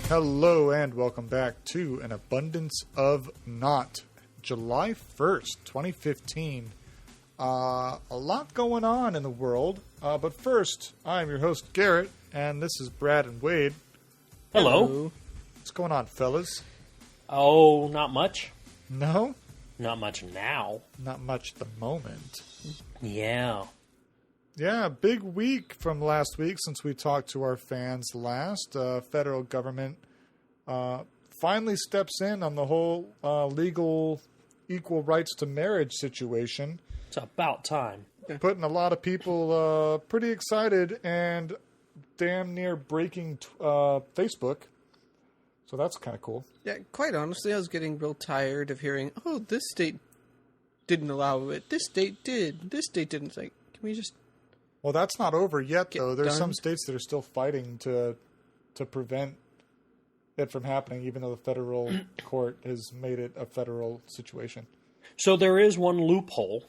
Hello and welcome back to An Abundance of Naught, July 1st, 2015. A lot going on in the world, but first, I'm your host, Garrett, and this is Brad and Wade. Hello. What's going on, fellas? Oh, not much. No? Not much now. Not much at the moment. Yeah. Yeah, big week from last week since we talked to our fans last. Federal government finally steps in on the whole legal equal rights to marriage situation. It's about time. Putting a lot of people pretty excited and damn near breaking Facebook. So that's kind of cool. Yeah, quite honestly, I was getting real tired of hearing, oh, this state didn't allow it. This state did. This state didn't. It's like, can we just... Well, that's not over yet, though. There's done? some states that are still fighting to prevent it from happening, even though the federal court has made it a federal situation. So there is one loophole,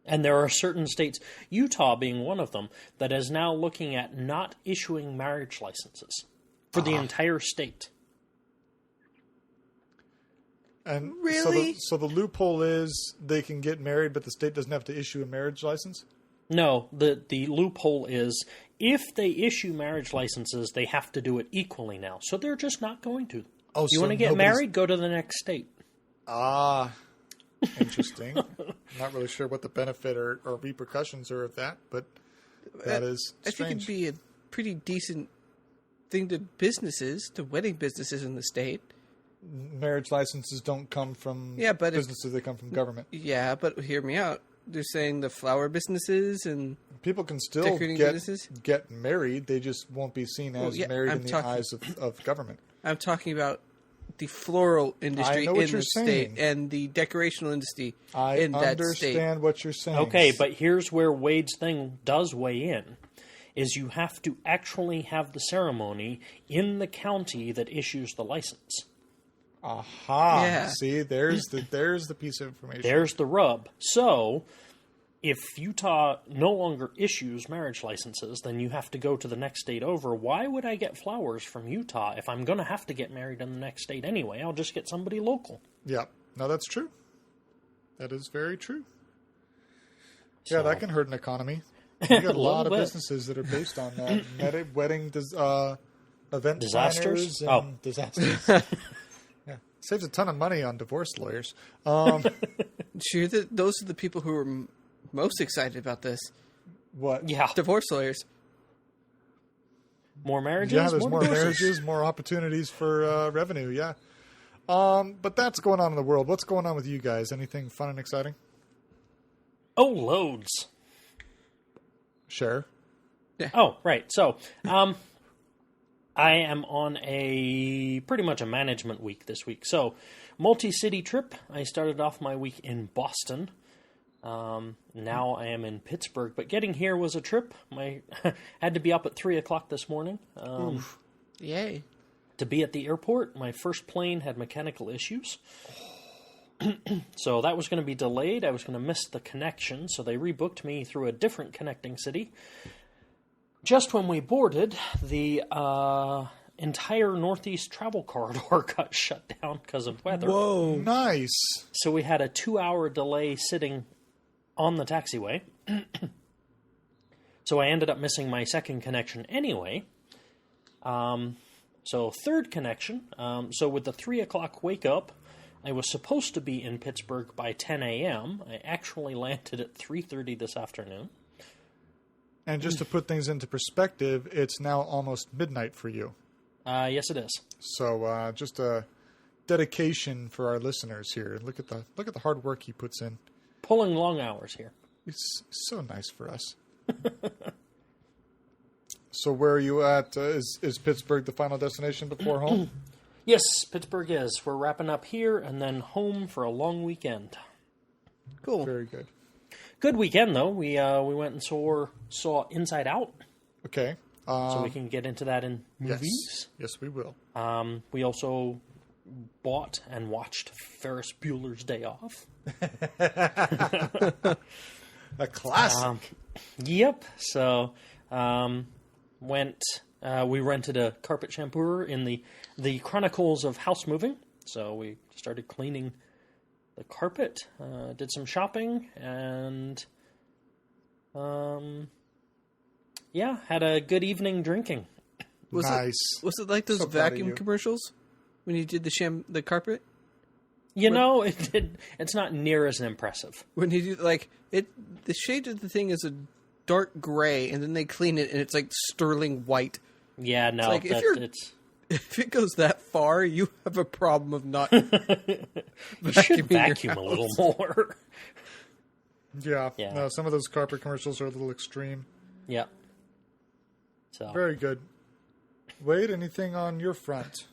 and there are certain states, Utah being one of them, that is now looking at not issuing marriage licenses for the entire state. And Really? So the loophole is they can get married, but the state doesn't have to issue a marriage license? No, the loophole is if they issue marriage licenses, they have to do it equally now. So they're just not going to. Oh, you so want to get nobody's- married? Go to the next state. Ah, interesting. I'm not really sure what the benefit or repercussions are of that, but that is I think strange. it'd be a pretty decent thing to businesses, to wedding businesses in the state. Marriage licenses don't come from Yeah, but businesses, they come from government. Yeah, but hear me out. They're saying the flower businesses and... People can still Decorating businesses? get married, they just won't be seen as married I'm in the talking- eyes of government. I'm talking about the floral industry know what in you're the state saying. and the decorational industry I in that understand state. what you're saying. Okay, but here's where Wade's thing does weigh in, is you have to actually have the ceremony in the county that issues the license. Aha. Yeah. See, there's the piece of information. There's the rub. So, if Utah no longer issues marriage licenses, then you have to go to the next state over. Why would I get flowers from Utah if I'm going to have to get married in the next state anyway? I'll just get somebody local. Yeah. No, that's true. That is very true. So, Yeah, that can hurt an economy. You got a lot of bit. businesses that are based on that. Wedding event Disasters? planners and disasters. Yeah. Saves a ton of money on divorce lawyers. Sure, those are the people who are most excited about this. What? Yeah. Divorce lawyers. More marriages? Yeah, there's more divorces. marriages, more opportunities for revenue, yeah. But that's going on in the world. What's going on with you guys? Anything fun and exciting? Oh, loads. Share. Oh, right. So, I am on pretty much a management week this week. So, multi-city trip. I started off my week in Boston. Now I am in Pittsburgh, but getting here was a trip. I had to be up at 3 o'clock this morning. Yay. To be at the airport. My first plane had mechanical issues. So that was going to be delayed. I was going to miss the connection, so they rebooked me through a different connecting city. Just when we boarded, the entire Northeast travel corridor got shut down because of weather. Whoa. Nice. So we had a 2-hour delay sitting on the taxiway. So I ended up missing my second connection anyway. So third connection. So with the 3 o'clock wake up, I was supposed to be in Pittsburgh by 10 a.m. I actually landed at 3:30 this afternoon. And just to put things into perspective, it's now almost midnight for you. Yes, it is. So just a dedication for our listeners here. Look at the hard work he puts in. Pulling long hours here. It's so nice for us. So where are you at? Is Pittsburgh the final destination before home? Yes, Pittsburgh is. We're wrapping up here and then home for a long weekend. Cool. Very good. Good weekend, though. We went and saw Inside Out. Okay. So we can get into that in movies. Yes, we will. We also bought and watched Ferris Bueller's Day Off. A classic. Yep. So, we rented a carpet shampooer in the Chronicles of House Moving. So we started cleaning the carpet, did some shopping, and had a good evening drinking. Nice. Was it like those So proud of vacuum you. commercials when you did the carpet? It's not near as impressive. When you do the shade of the thing is a dark gray, and then they clean it, and it's like sterling white. Yeah, no, It's like, if it goes that far, you have a problem of not. you should vacuuming your vacuum a little more. Yeah. Yeah. No, some of those carpet commercials are a little extreme. Yeah. So Very good. Wade, anything on your front?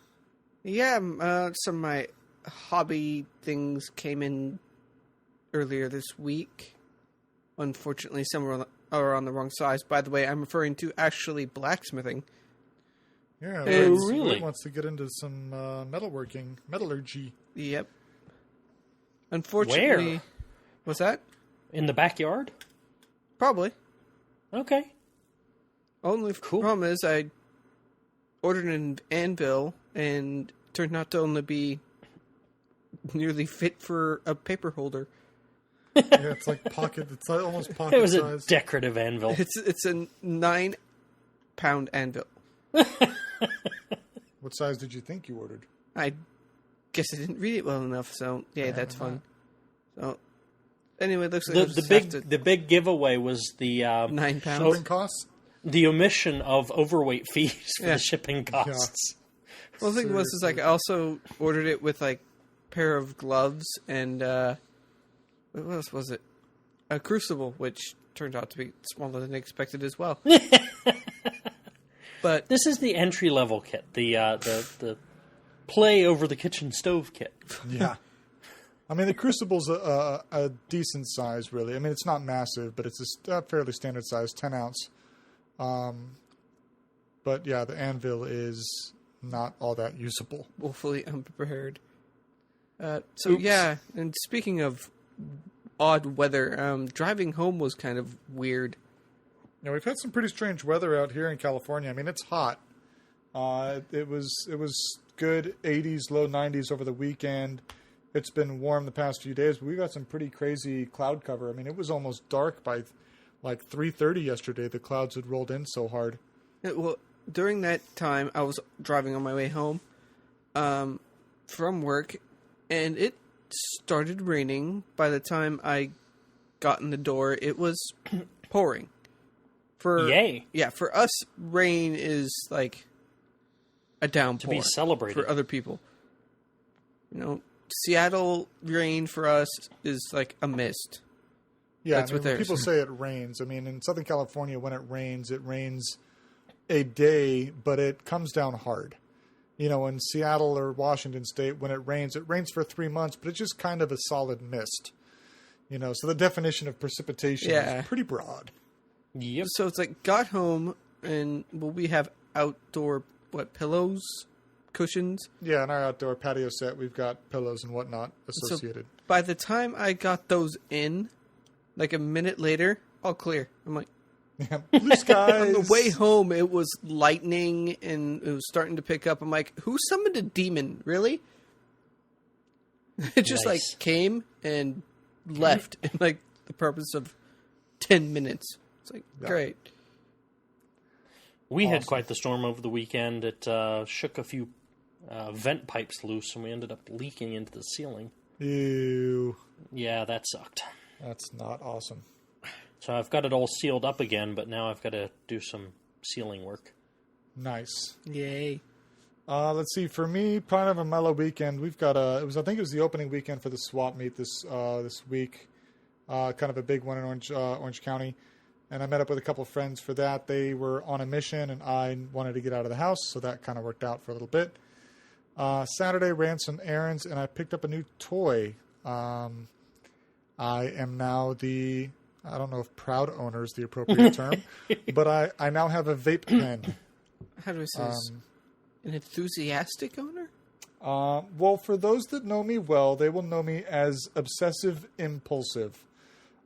Yeah, some of my hobby things came in earlier this week. Unfortunately, some are on the wrong size. By the way, I'm referring to actually blacksmithing. Yeah, really? Wade wants to get into some metallurgy. Yep. Unfortunately, Where? What's that? in the backyard. Probably. Okay. Only Cool. problem is I ordered an anvil and turned out to only be nearly fit for a paper holder. Yeah, it's like pocket. It's like almost pocket It was a size. decorative anvil. It's a 9-pound anvil. What size did you think you ordered? I guess I didn't read it well enough, so yeah, that's fun. So anyway, it looks like I'll just have to The big giveaway was the 9 pounds. Shipping costs? the omission of overweight fees for Yeah. the shipping costs. Well, the thing was, is like I also ordered it with like a pair of gloves and what else was it? A crucible, which turned out to be smaller than expected as well. But This is the entry level kit, the play over the kitchen stove kit. Yeah. I mean, the Crucible's a decent size, really. I mean, it's not massive, but it's a fairly standard size, 10 ounce. But yeah, the anvil is not all that usable. woefully unprepared. So Oops. yeah, and speaking of odd weather, driving home was kind of weird. You know, we've had some pretty strange weather out here in California. I mean, it's hot. It was good 80s, low 90s over the weekend. It's been warm the past few days, but we got some pretty crazy cloud cover. I mean, it was almost dark by like 3:30 yesterday. The clouds had rolled in so hard. Well, during that time, I was driving on my way home from work, and it started raining. By the time I got in the door, it was pouring. Yay. Yeah, for us, rain is like a downpour. be celebrated. For other people. You know, Seattle rain for us is like a mist. Yeah, That's I mean, what when theirs. people say it rains. I mean, in Southern California, when it rains a day, but it comes down hard. You know, in Seattle or Washington State, when it rains for 3 months, but it's just kind of a solid mist. You know, so the definition of precipitation Yeah. is pretty broad. Yep. So it's like, got home, and we have outdoor, pillows, cushions. Yeah, in our outdoor patio set, we've got pillows and whatnot associated. So by the time I got those in, like a minute later, all clear. I'm like, Yeah, blue skies. on the way home, it was lightning, and it was starting to pick up. I'm like, who summoned a demon? Really? It just Nice. like came and left in like the purpose of 10 minutes. It's like, Yeah. great. We had Awesome. quite the storm over the weekend. It shook a few vent pipes loose, and we ended up leaking into the ceiling. Ew, Yeah, that sucked. that's not awesome. So I've got it all sealed up again, but now I've got to do some sealing work. Nice. Yay. Let's see. For me, kind of a mellow weekend. We've got I think it was the opening weekend for the swap meet this week. Kind of a big one in Orange County, and I met up with a couple of friends for that. They were on a mission, and I wanted to get out of the house, so that kind of worked out for a little bit. Saturday, ran some errands, and I picked up a new toy. I am now I don't know if proud owner is the appropriate term, but I now have a vape pen. How do I say this? An enthusiastic owner? Well, for those that know me well, they will know me as obsessive impulsive.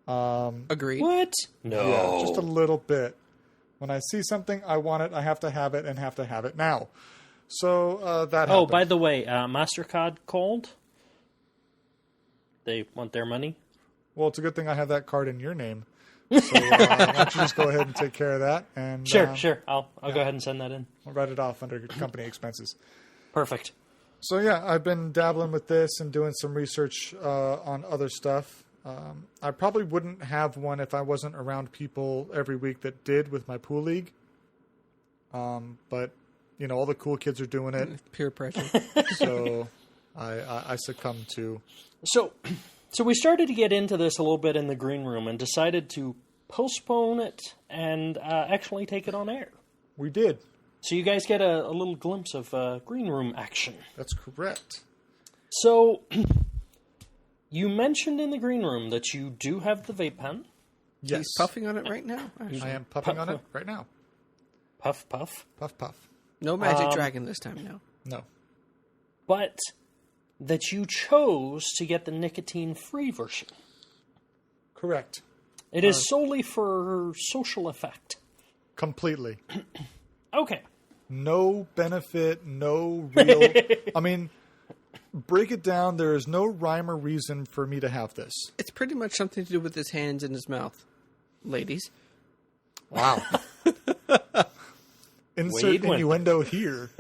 Agreed. What? No. Yeah, just a little bit. When I see something, I want it, I have to have it, and have to have it now. So that happened. Oh, by the way, MasterCard called. They want their money. Well, it's a good thing I have that card in your name. So why don't you just go ahead and take care of that? And Sure. I'll go ahead and send that in. I'll write it off under company expenses. Perfect. So yeah, I've been dabbling with this and doing some research on other stuff. I probably wouldn't have one if I wasn't around people every week that did with my pool league. But you know, all the cool kids are doing it. Peer pressure. So I succumbed to. So we started to get into this a little bit in the green room and decided to postpone it and actually take it on air. We did. So you guys get a little glimpse of green room action. That's correct. So you mentioned in the green room that you do have the vape pen. Yes. He's puffing on it right now. Actually. I am puffing on it right now. Puff, puff. Puff, puff. No magic dragon this time, no. No. But that you chose to get the nicotine-free version. Correct. It is solely for social effect. Completely. Okay. No benefit, no real... I mean, break it down. There is no rhyme or reason for me to have this. It's pretty much something to do with his hands and his mouth, ladies. Wow. Insert innuendo here.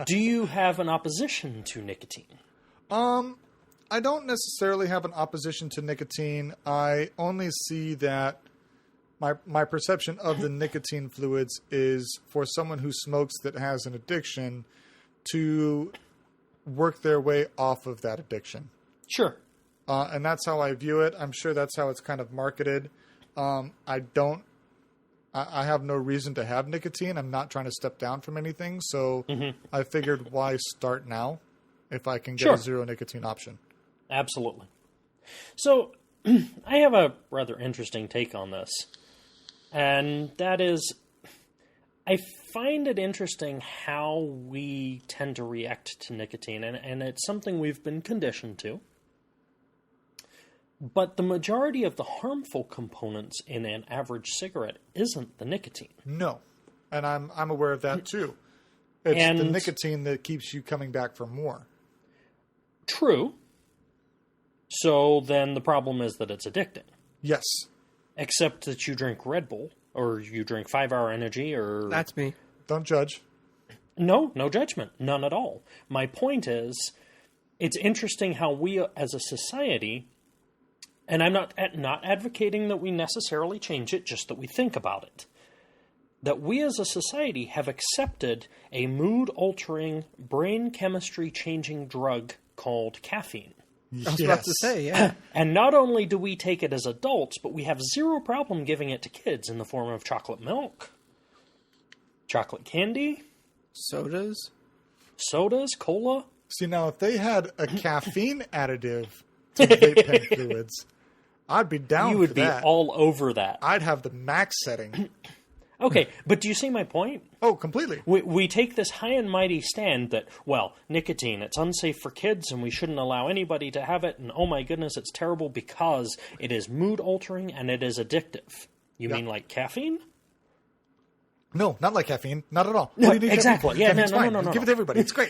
Do you have an opposition to nicotine? I don't necessarily have an opposition to nicotine. I only see that my perception of the nicotine fluids is for someone who smokes that has an addiction to work their way off of that addiction. Sure. And that's how I view it. I'm sure that's how it's kind of marketed. I have no reason to have nicotine. I'm not trying to step down from anything. So I figured, why start now if I can get a zero nicotine option? Absolutely. So I have a rather interesting take on this. And that is, I find it interesting how we tend to react to nicotine. And it's something we've been conditioned to. But the majority of the harmful components in an average cigarette isn't the nicotine. No. And I'm aware of that too. It's the nicotine that keeps you coming back for more. True. So then the problem is that it's addicting. Yes. Except that you drink Red Bull, or you drink 5 Hour Energy, or... That's me. Don't judge. No judgment. None at all. My point is, it's interesting how we as a society... And I'm not advocating that we necessarily change it, just that we think about it. That we as a society have accepted a mood-altering, brain chemistry-changing drug called caffeine. I was about to say, yeah. And not only do we take it as adults, but we have zero problem giving it to kids in the form of chocolate milk, chocolate candy, sodas, cola. See, now, if they had a caffeine additive to vape pen fluids... I'd be down for that. You would be all over that. I'd have the max setting. Okay, but do you see my point? Oh, completely. We take this high and mighty stand that, well, nicotine, it's unsafe for kids and we shouldn't allow anybody to have it, and oh my goodness, it's terrible because it is mood-altering and it is addictive. You mean like caffeine? No, not like caffeine. Not at all. No, exactly. Yeah, no. Give it to everybody. It's great.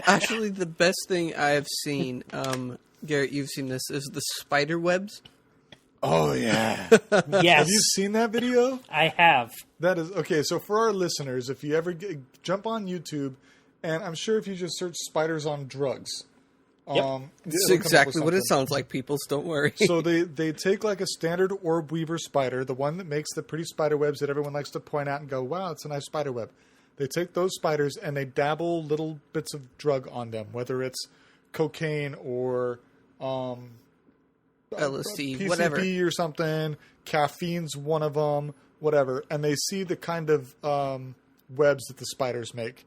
Actually, the best thing I have seen, Garrett, you've seen this, is the spider webs. Oh, yeah. Yes. Have you seen that video? I have. That is, okay, so for our listeners, if you ever jump on YouTube, and I'm sure if you just search spiders on drugs. That's exactly what it sounds like, people, so don't worry. So they take like a standard orb weaver spider, the one that makes the pretty spider webs that everyone likes to point out and go, wow, it's a nice spider web. They take those spiders and they dabble little bits of drug on them, whether it's cocaine or... LSD, PCP whatever. or something. Caffeine's one of them, whatever. And they see the kind of webs that the spiders make.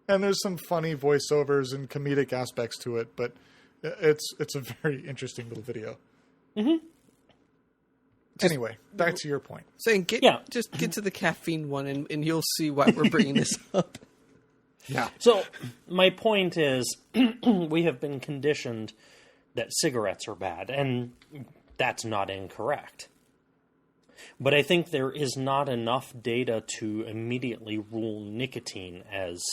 And there's some funny voiceovers and comedic aspects to it, but it's a very interesting little video. Mm-hmm. Anyway, back to your point. Saying, just get to the caffeine one, and you'll see why we're bringing this up. Yeah. So my point is, we have been conditioned that cigarettes are bad, and that's not incorrect. But I think there is not enough data to immediately rule nicotine as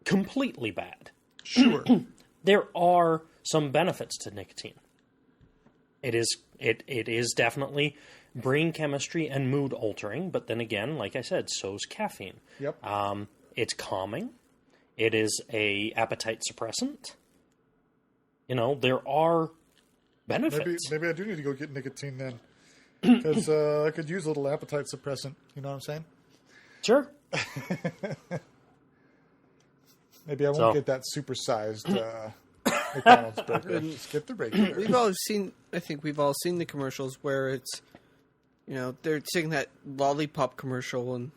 completely bad. Sure. There are some benefits to nicotine. It is definitely brain chemistry and mood altering, but then again, like I said, so's caffeine. Yep. It's calming. It is a appetite suppressant. There are benefits. Maybe I do need to go get nicotine then, because I could use a little appetite suppressant. You know what I'm saying? Sure. Maybe I won't get that supersized McDonald's burger. Just get the regular. I think we've all seen the commercials where it's, they're seeing that lollipop commercial and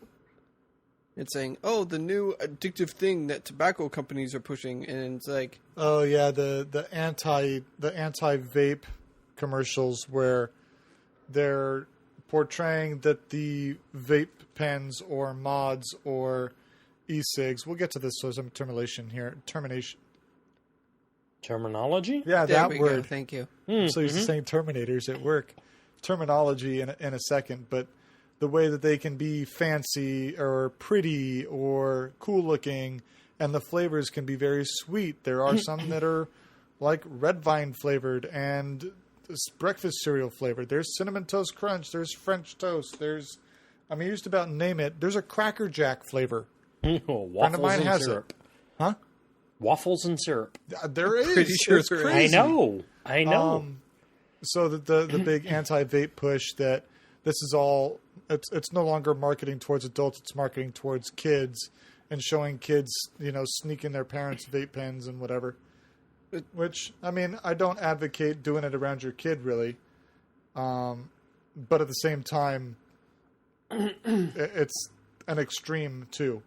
it's saying, "Oh, the new addictive thing that tobacco companies are pushing," and it's like, oh yeah, the anti-vape commercials where they're portraying that the vape pens or mods or e-cigs. We'll get to this. So some termination. Terminology? Yeah, there that we word. go, thank you. So he's saying Terminators at work. Terminology in a second, but the way that they can be fancy or pretty or cool looking, and the flavors can be very sweet. There are some that are like red vine flavored and breakfast cereal flavored. There's Cinnamon Toast Crunch. There's French Toast. There's, you just about name it. There's a Cracker Jack flavor. Waffles mine and has syrup. it. Huh? Waffles and syrup. There is. Pretty sure it's there is. crazy. I know. So the big anti-vape push that this is all, it's no longer marketing towards adults, it's marketing towards kids and showing kids, sneaking their parents' vape pens and whatever. Which, I don't advocate doing it around your kid, really. But at the same time, it's an extreme, too.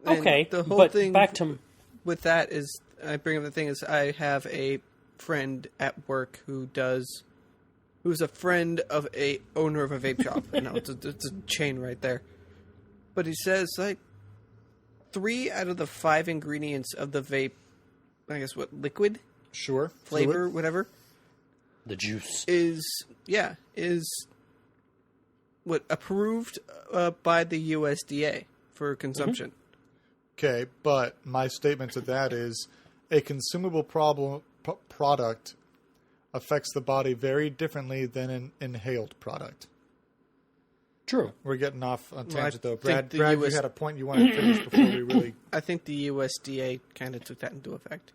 Okay, the whole but thing back to... with that is, I bring up the thing is, I have a friend at work who's a friend of a owner of a vape shop. It's a chain right there. But he says, 3 out of the 5 ingredients of the vape, I guess liquid? Sure. Flavor, Fluid. whatever. The juice. Is approved by the USDA for consumption. Okay, but my statement to that is a consumable product affects the body very differently than an inhaled product. True. We're getting off on tangent, though. think Brad, the you had a point you wanted to finish before we really... I think the USDA kind of took that into effect.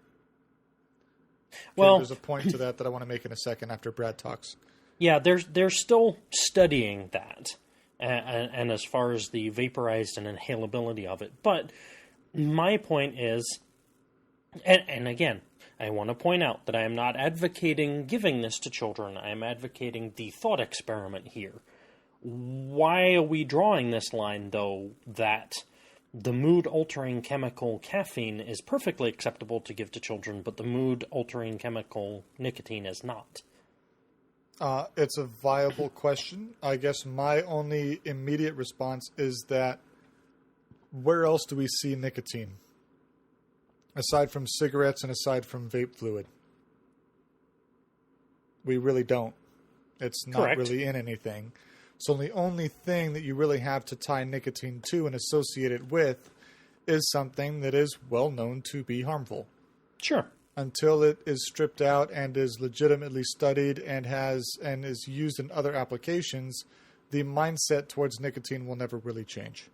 Well, there's a point to that I want to make in a second after Brad talks. Yeah, they're still studying that, and as far as the vaporized and inhalability of it. But my point is, and again, I want to point out that I am not advocating giving this to children. I am advocating the thought experiment here. Why are we drawing this line, though, that the mood-altering chemical caffeine is perfectly acceptable to give to children, but the mood-altering chemical nicotine is not? It's a viable question. I guess my only immediate response is that where else do we see nicotine? Aside from cigarettes and aside from vape fluid. We really don't. It's not Correct. really in anything. So the only thing that you really have to tie nicotine to and associate it with is something that is well known to be harmful. Sure. Until it is stripped out and is legitimately studied and is used in other applications, the mindset towards nicotine will never really change.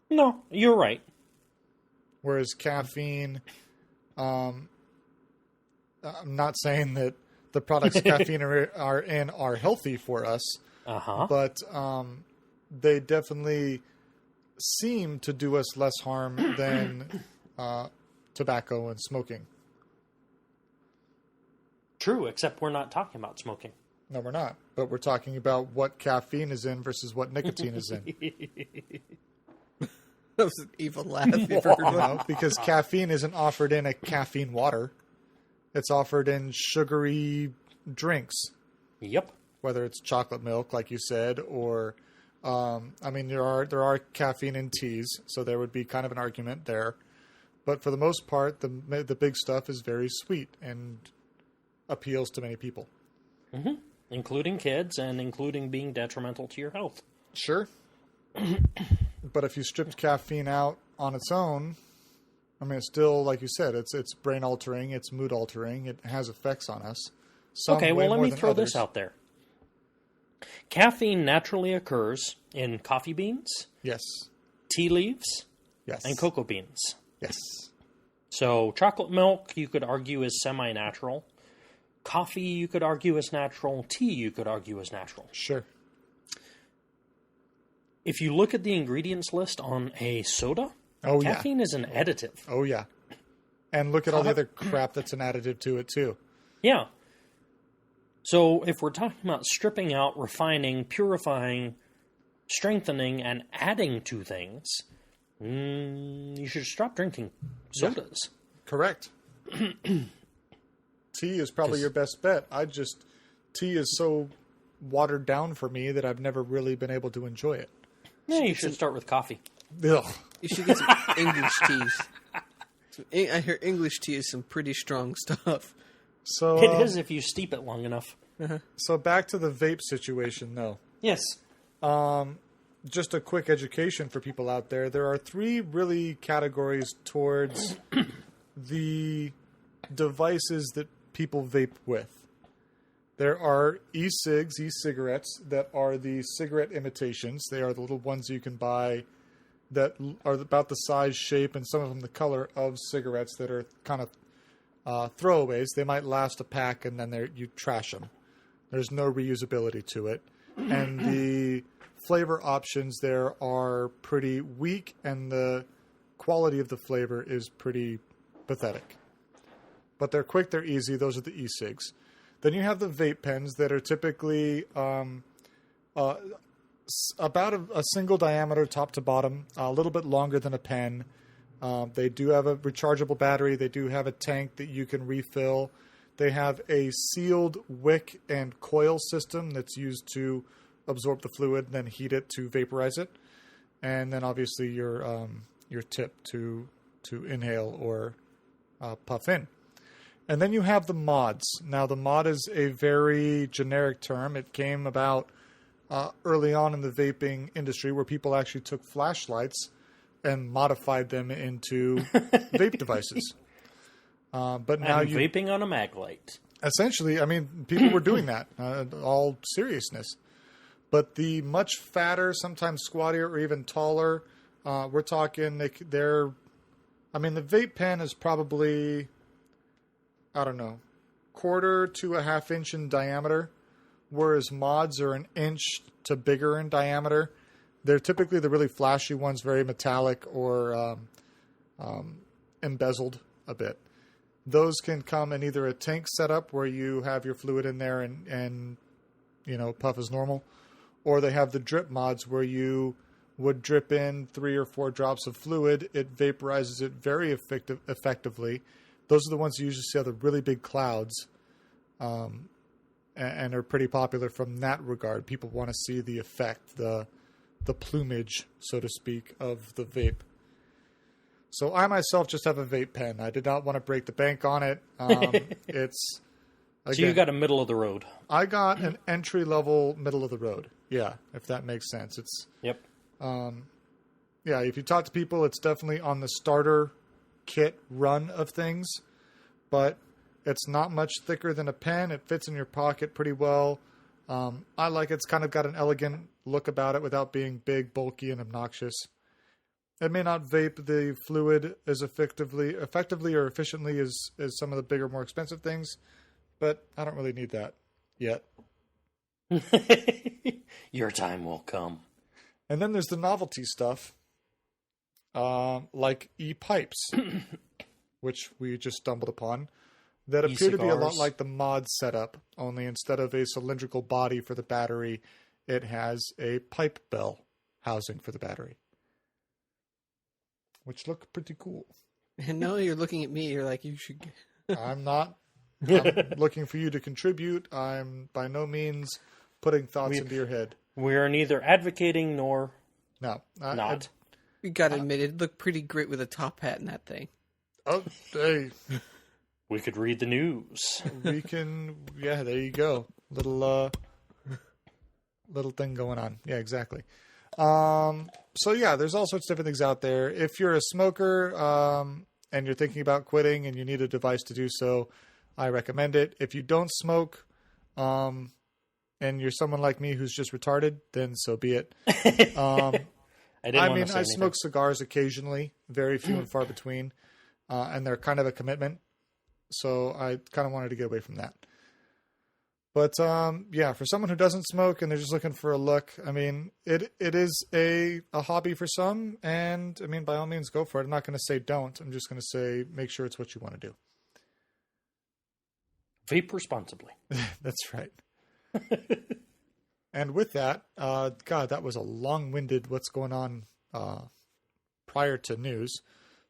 No, you're right. Whereas caffeine, I'm not saying that the products caffeine are in are healthy for us, but they definitely seem to do us less harm than tobacco and smoking. True, except we're not talking about smoking. No, we're not. But we're talking about what caffeine is in versus what nicotine is in. That was an evil laugh. You've heard one. No, because caffeine isn't offered in a caffeine water. It's offered in sugary drinks. Yep. Whether it's chocolate milk, like you said, or there are caffeine in teas, so there would be kind of an argument there. But for the most part, the big stuff is very sweet, and appeals to many people. Mm-hmm. Including kids and including being detrimental to your health. Sure. But if you stripped caffeine out on its own, I mean, it's still, like you said, it's brain altering, it's mood altering, it has effects on us. Okay, well, let me throw this out there. Caffeine naturally occurs in coffee beans, Yes. tea leaves, Yes. and cocoa beans. Yes. So chocolate milk, you could argue, is semi-natural. Coffee, you could argue, is natural. Tea, you could argue, is natural. Sure. If you look at the ingredients list on a soda, caffeine is an additive. Oh, yeah. And look at all the other crap that's an additive to it, too. Yeah. So if we're talking about stripping out, refining, purifying, strengthening, and adding to things, you should stop drinking sodas. Yeah. Correct. Tea is probably your best bet. Tea is so watered down for me that I've never really been able to enjoy it. Yeah, you should start with coffee. Ugh. You should get some English teas. I hear English tea is some pretty strong stuff. So it is if you steep it long enough. So back to the vape situation, though. Yes. Just a quick education for people out there. There are 3 really categories towards the devices that people vape with. There are e-cigarettes that are the cigarette imitations. They are the little ones you can buy that are about the size, shape, and some of them the color of cigarettes that are kind of throwaways. They might last a pack and then you trash them. There's no reusability to it. And the flavor options there are pretty weak, and the quality of the flavor is pretty pathetic. But they're quick, they're easy. Those are the e-cigs. Then you have the vape pens that are typically about a single diameter top to bottom, a little bit longer than a pen. They do have a rechargeable battery. They do have a tank that you can refill. They have a sealed wick and coil system that's used to absorb the fluid and then heat it to vaporize it. And then obviously your tip to inhale or puff in. And then you have the mods. Now, the mod is a very generic term. It came about early on in the vaping industry where people actually took flashlights and modified them into vape devices. But now vaping on a mag light. Essentially, I mean, people were doing that, all seriousness. But the much fatter, sometimes squattier, or even taller, we're talking, the vape pen is probably, I don't know, 1/4 to a 1/2 inch in diameter, whereas mods are 1 inch to bigger in diameter. They're typically the really flashy ones, very metallic or embezzled a bit. Those can come in either a tank setup where you have your fluid in there and puff as normal, or they have the drip mods where you would drip in 3 or 4 drops of fluid. It vaporizes it very effectively. Those are the ones you usually see are the really big clouds, and are pretty popular from that regard. People want to see the effect, the plumage, so to speak, of the vape. So I myself just have a vape pen. I did not want to break the bank on it. It's again, so you got a middle of the road. I got an entry level middle of the road. Yeah, if that makes sense. It's yep. If you talk to people, it's definitely on the starter kit run of things, but it's not much thicker than a pen. It fits in your pocket pretty well. I like it. It's kind of got an elegant look about it without being big, bulky, and obnoxious. It may not vape the fluid as effectively or efficiently as some of the bigger, more expensive things, but I don't really need that yet. Your time will come. And then there's the novelty stuff, like e-pipes, which we just stumbled upon, that appear to be a lot like the mod setup, only instead of a cylindrical body for the battery, it has a pipe bell housing for the battery, which look pretty cool. And now you're looking at me, you're like, you should... I'm not. I'm looking for you to contribute. I'm by no means putting thoughts into your head. We're neither advocating nor not. We gotta admit, it looked pretty great with a top hat and that thing. Oh, hey. We could read the news. We can, yeah, there you go. Little thing going on. Yeah, exactly. So yeah, there's all sorts of different things out there. If you're a smoker, and you're thinking about quitting and you need a device to do so, I recommend it. If you don't smoke, and you're someone like me who's just retarded, then so be it. I smoke cigars occasionally, very few and far between, and they're kind of a commitment. So I kind of wanted to get away from that. But yeah, for someone who doesn't smoke and they're just looking for a look, I mean, it is a hobby for some, and I mean, by all means, go for it. I'm not going to say don't. I'm just going to say make sure it's what you want to do. Vape responsibly. That's right. And with that, God, that was a long-winded what's going on prior to news.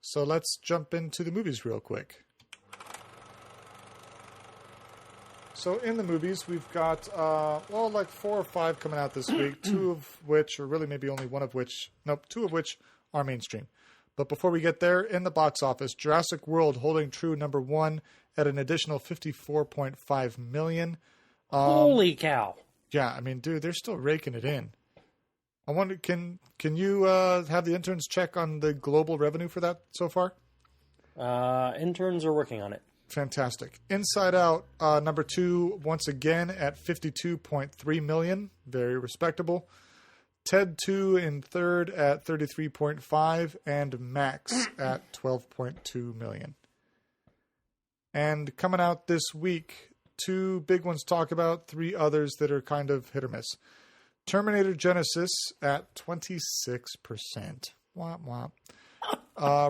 So let's jump into the movies real quick. So in the movies, we've got, like 4 or 5 coming out this week, 2 of which, or really maybe only 1 of which, 2 of which are mainstream. But before we get there, in the box office, Jurassic World holding true number 1 at an additional $54.5 million. Holy cow. Yeah, I mean, dude, they're still raking it in. I wonder, can you have the interns check on the global revenue for that so far? Interns are working on it. Fantastic. Inside Out, number 2, once again at $52.3 million. Very respectable. Ted 2 in third at $33.5 and Max at $12.2 million. And coming out this week, 2 big ones to talk about, 3 others that are kind of hit or miss. Terminator Genesis at 26%. Womp womp.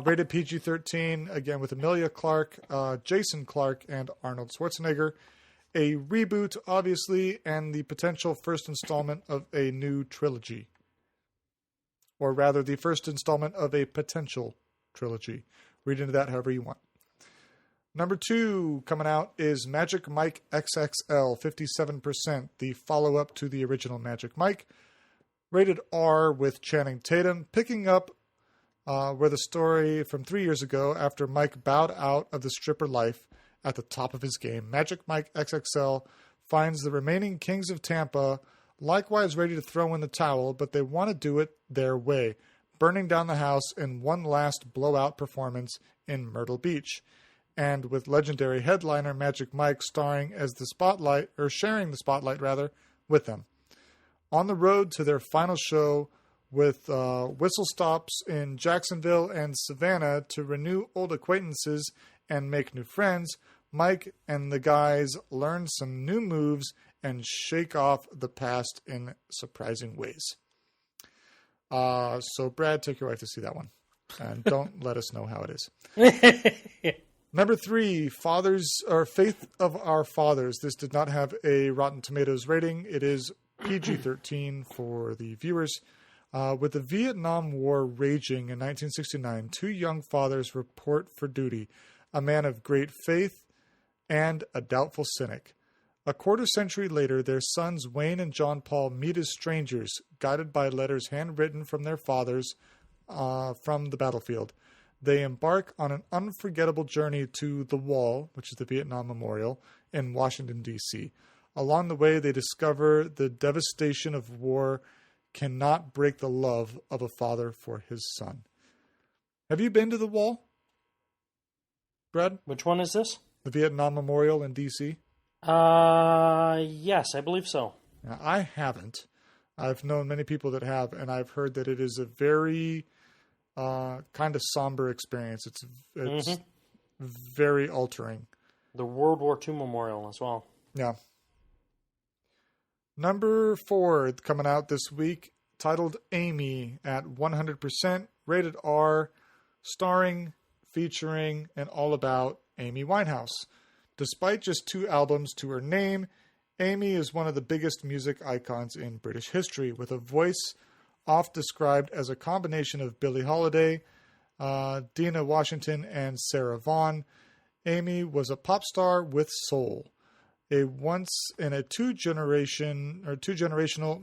Rated PG-13, again with Emilia Clarke, Jason Clarke, and Arnold Schwarzenegger. A reboot, obviously, and the potential first installment of a new trilogy. Or rather, the first installment of a potential trilogy. Read into that however you want. Number 2 coming out is Magic Mike XXL, 57%, the follow-up to the original Magic Mike. Rated R with Channing Tatum, picking up where the story from 3 years ago, after Mike bowed out of the stripper life at the top of his game, Magic Mike XXL finds the remaining Kings of Tampa likewise ready to throw in the towel, but they want to do it their way, burning down the house in one last blowout performance in Myrtle Beach. And with legendary headliner Magic Mike sharing the spotlight with them. On the road to their final show, with whistle stops in Jacksonville and Savannah to renew old acquaintances and make new friends, Mike and the guys learn some new moves and shake off the past in surprising ways. So, Brad, take your wife to see that one. And don't let us know how it is. Number 3, Faith of Our Fathers. This did not have a Rotten Tomatoes rating. It is PG-13 for the viewers. With the Vietnam War raging in 1969, 2 young fathers report for duty, a man of great faith and a doubtful cynic. A quarter-century later, their sons Wayne and John Paul meet as strangers, guided by letters handwritten from their fathers from the battlefield. They embark on an unforgettable journey to the Wall, which is the Vietnam Memorial, in Washington, D.C. Along the way, they discover the devastation of war cannot break the love of a father for his son. Have you been to the Wall, Brad? Which one is this? The Vietnam Memorial in D.C.? Yes, I believe so. Now, I haven't. I've known many people that have, and I've heard that it is a very kind of somber experience. It's very altering. The World War II Memorial as well. Yeah. Number 4 coming out this week, titled Amy at 100%, rated R, starring, featuring, and all about Amy Winehouse. Despite just 2 albums to her name, Amy is one of the biggest music icons in British history, with a voice oft described as a combination of Billie Holiday, Dinah Washington, and Sarah Vaughan. Amy was a pop star with soul, a once in a two generational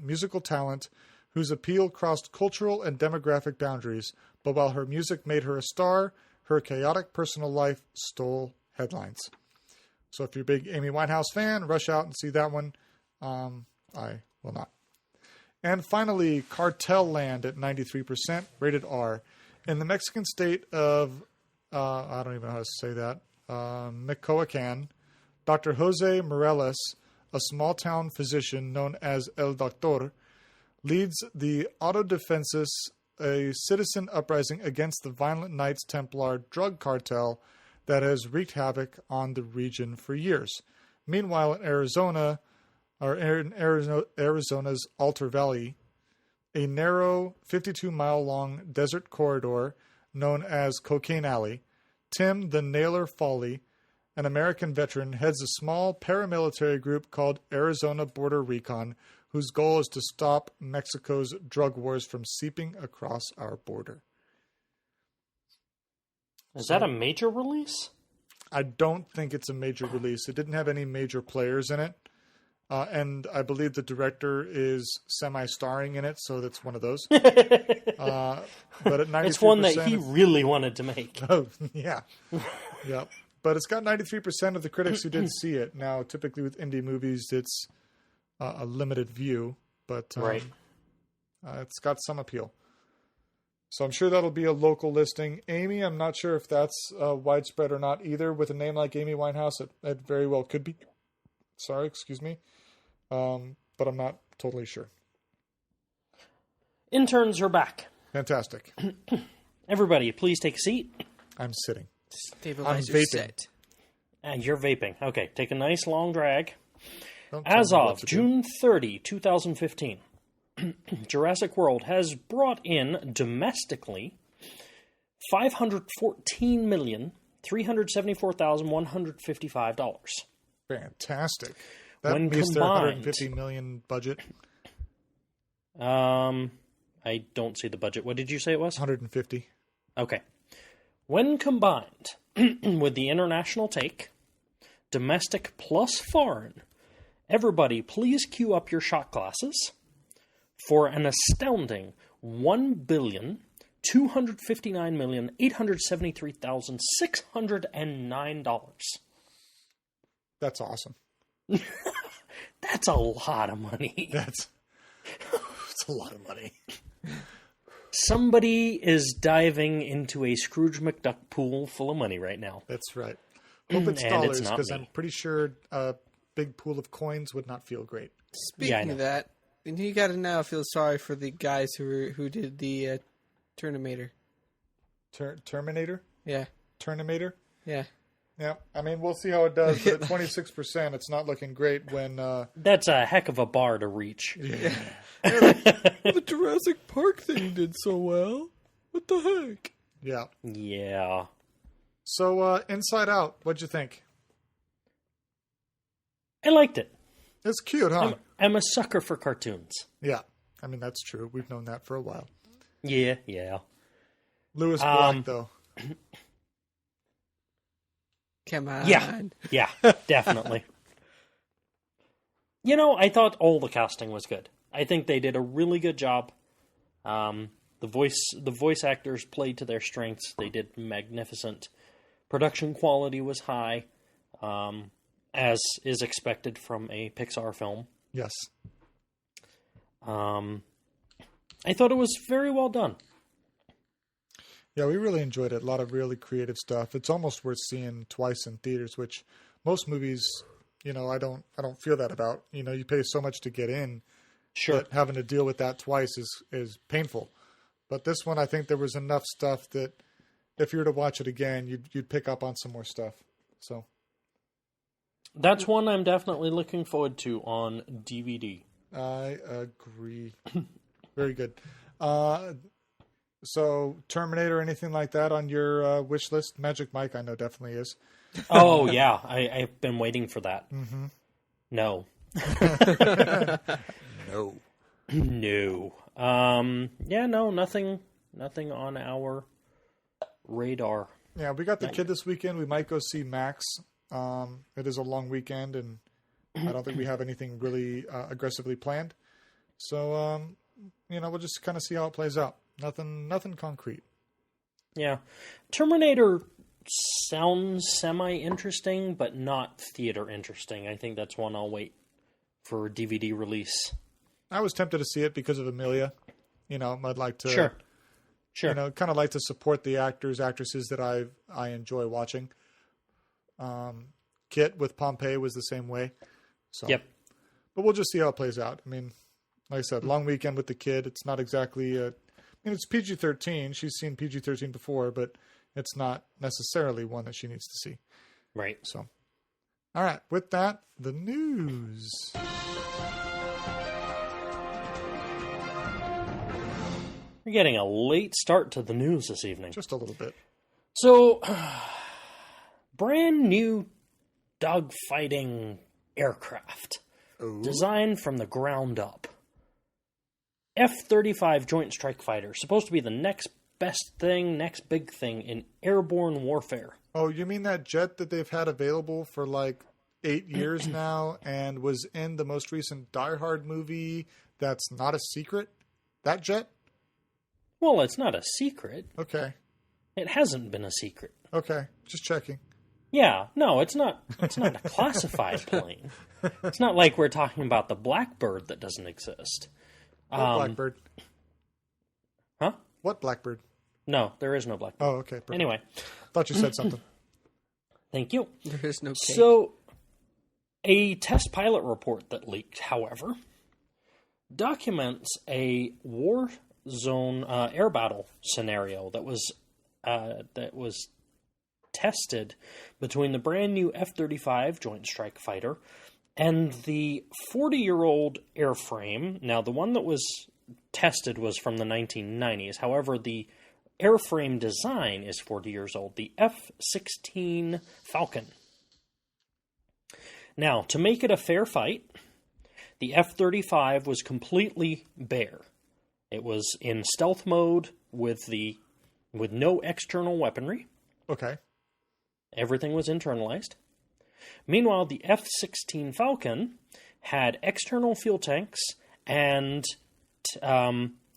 musical talent whose appeal crossed cultural and demographic boundaries. But while her music made her a star, her chaotic personal life stole headlines. So if you're a big Amy Winehouse fan, rush out and see that one. I will not. And finally, Cartel Land at 93%, rated R. In the Mexican state of, I don't even know how to say that, Michoacán, Dr. Jose Morelos, a small-town physician known as El Doctor, leads the Autodefenses, a citizen uprising against the violent Knights Templar drug cartel that has wreaked havoc on the region for years. Meanwhile, in Arizona's Altar Valley, a narrow 52-mile-long desert corridor known as Cocaine Alley, Tim the Nailer Foley, an American veteran, heads a small paramilitary group called Arizona Border Recon, whose goal is to stop Mexico's drug wars from seeping across our border. Is that a major release? I don't think it's a major release. It didn't have any major players in it. And I believe the director is semi-starring in it, so that's one of those. But at 93%... It's one that he really wanted to make. Oh, yeah. Yeah. But it's got 93% of the critics who did see it. Now, typically with indie movies, it's a limited view, but right. It's got some appeal. So I'm sure that'll be a local listing. Amy, I'm not sure if that's widespread or not either. With a name like Amy Winehouse, it very well could be. Sorry, excuse me. But I'm not totally sure. Interns are back. Fantastic. Everybody, please take a seat. I'm sitting. Stabilize I'm your vaping. set. And you're vaping. Okay, take a nice long drag. Don't tell As me what of to June 30, 2015, Jurassic World has brought in domestically $514,374,155. Fantastic. That When means their combined, $150 million budget. I don't see the budget. What did you say it was? 150. Okay. When combined with the international take, domestic plus foreign, everybody please queue up your shot glasses for an astounding $1,259,873,609. That's awesome. That's a lot of money. It's a lot of money. Somebody is diving into a Scrooge McDuck pool full of money right now. That's right. Hope it's And dollars, it's not because me. I'm pretty sure a big pool of coins would not feel great. Speaking of that, you got to now feel sorry for the guys who did the Terminator. Terminator? Yeah. Terminator? Yeah. Yeah, I mean, we'll see how it does. But at 26%, it's not looking great when... That's a heck of a bar to reach. Yeah. The Jurassic Park thing did so well. What the heck? Yeah. Yeah. So, Inside Out, what'd you think? I liked it. It's cute, huh? I'm a sucker for cartoons. Yeah. I mean, that's true. We've known that for a while. Yeah. Lewis Black, though. Come on. Yeah, definitely. I thought all the casting was good. I think they did a really good job. The voice actors played to their strengths. They did magnificent. Production quality was high, as is expected from a Pixar film. Yes. I thought it was very well done. Yeah, we really enjoyed it. A lot of really creative stuff. It's almost worth seeing twice in theaters, which most movies, I don't feel that about. You pay so much to get in. Sure. That having to deal with that twice is painful. But this one, I think there was enough stuff that if you were to watch it again, you'd pick up on some more stuff. So that's one I'm definitely looking forward to on DVD. I agree. Very good. So Terminator, anything like that on your wish list? Magic Mike, I know definitely is. Oh, yeah. I've been waiting for that. Mm-hmm. No. No. No. Nothing on our radar. Yeah, we got the kid this weekend. We might go see Max. It is a long weekend, and I don't think we have anything really aggressively planned. So, we'll just kind of see how it plays out. Nothing concrete. Yeah. Terminator sounds semi-interesting, but not theater interesting. I think that's one I'll wait for DVD release. I was tempted to see it because of Amelia. I'd like to... Sure. Kind of like to support the actors, actresses that I enjoy watching. Kit with Pompeii was the same way. So. Yep. But we'll just see how it plays out. I mean, like I said, long weekend with the kid. It's not exactly it's PG-13. She's seen PG-13 before, but it's not necessarily one that she needs to see. Right. So, all right. With that, the news. We're getting a late start to the news this evening. Just a little bit. So, brand new dogfighting aircraft. Ooh. Designed from the ground up. F-35 Joint Strike Fighter. Supposed to be the next best thing, next big thing in airborne warfare. Oh, you mean that jet that they've had available for like 8 years now and was in the most recent Die Hard movie that's not a secret? That jet? Well, it's not a secret. Okay. It hasn't been a secret. Okay. Just checking. Yeah, no, it's not a classified plane. It's not like we're talking about the Blackbird that doesn't exist. What Blackbird? Huh? What Blackbird? No, there is no Blackbird. Oh, okay. Perfect. Anyway. Thought you said something. Thank you. There is no cake. So, a test pilot report that leaked, however, documents a war zone air battle scenario that was tested between the brand new F-35 Joint Strike Fighter and the 40-year-old airframe. Now, the one that was tested was from the 1990s. However, the airframe design is 40 years old. The F-16 Falcon. Now, to make it a fair fight, the F-35 was completely bare. It was in stealth mode with no external weaponry. Okay. Everything was internalized. Meanwhile, the F-16 Falcon had external fuel tanks and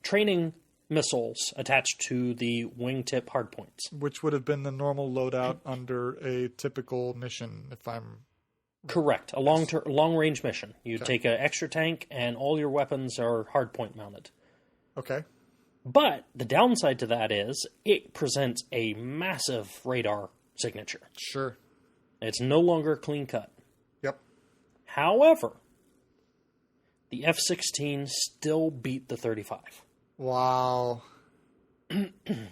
training missiles attached to the wingtip hardpoints. Which would have been the normal loadout under a typical mission, if I'm... Correct. A long-range mission. You take an extra tank, and all your weapons are hardpoint mounted. Okay. But the downside to that is it presents a massive radar signature. Sure. It's no longer clean cut. Yep. However, the F-16 still beat the 35. Wow.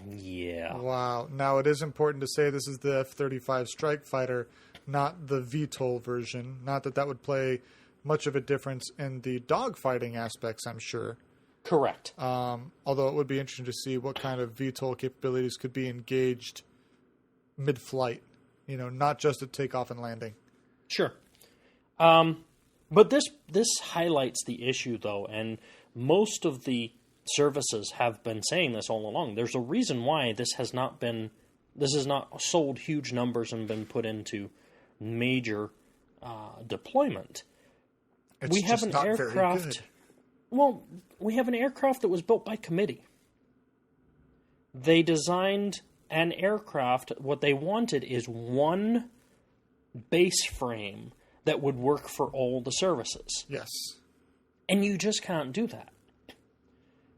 Yeah. Wow. Now, it is important to say this is the F-35 Strike Fighter, not the VTOL version. Not that would play much of a difference in the dogfighting aspects, I'm sure. Correct. Although it would be interesting to see what kind of VTOL capabilities could be engaged mid-flight. Not just at takeoff and landing. Sure. But this highlights the issue, though, and most of the services have been saying this all along. There's a reason why this has not sold huge numbers and been put into major deployment. We have an aircraft. Well, we have an aircraft that was built by committee. They designed an aircraft. What they wanted is one base frame that would work for all the services. Yes. And you just can't do that.